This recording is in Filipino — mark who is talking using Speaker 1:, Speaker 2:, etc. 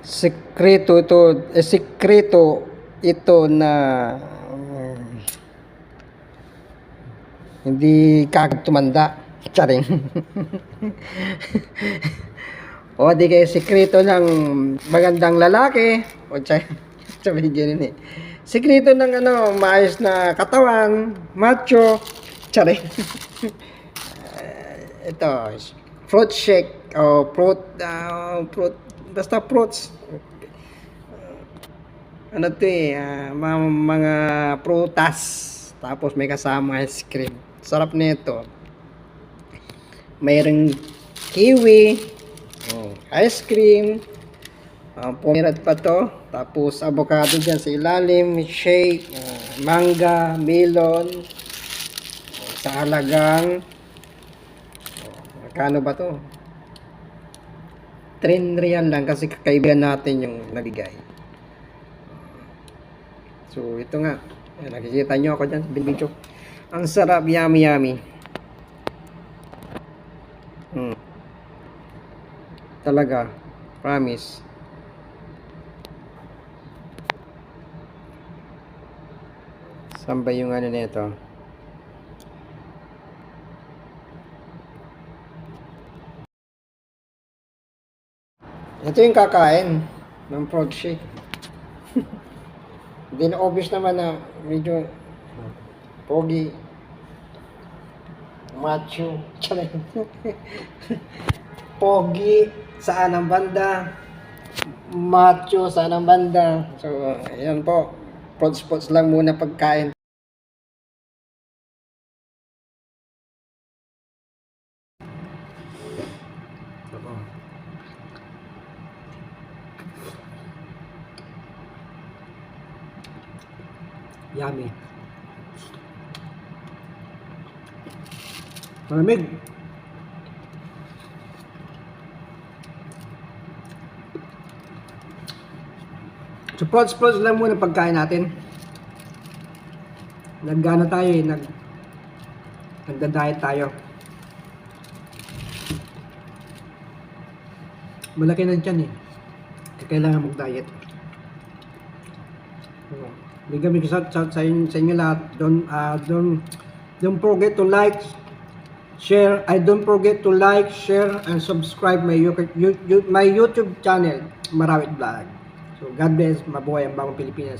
Speaker 1: Sikreto ito na hindi kagad tumanda. Charing. O di kayo sikreto ng magandang lalaki. O sabi ganun eh. Sikreto ng maayos na katawan, macho. Charing. Ito, fruit shake o fruit basta fruits. Ano to eh, mga prutas. Tapos may kasama ice cream. Sarap nito. Mayroong kiwi, ice cream, pomegranate pa to. Tapos avocado dyan sa ilalim, shake, manga, melon, sa halagang, magkano ba to? 3 real lang kasi kakaibigan natin yung nabigay. So ito nga, nakikita nyo ako dyan sa video. Ang sarap, yummy yummy. Talaga, promise. Saan ba yung nito? Ito yung kakain ng fruit shake. Hindi na obvious naman na medyo pogi, macho, pogi saan ang banda, macho saan ang banda. So ayan po, fruits lang muna pagkain. Yummy. Malamig. So, fruits lang muna pagkain natin. Nagana tayo eh. Nagda-diet tayo. Malaki na tiyan eh. Kailangan mag-diet. Bigyan sa inyo lahat. Don't forget to like, share. Don't forget to like, share, and subscribe my YouTube channel, Marawit Vlog. So God bless, mabuhay ang Bagong Pilipinas.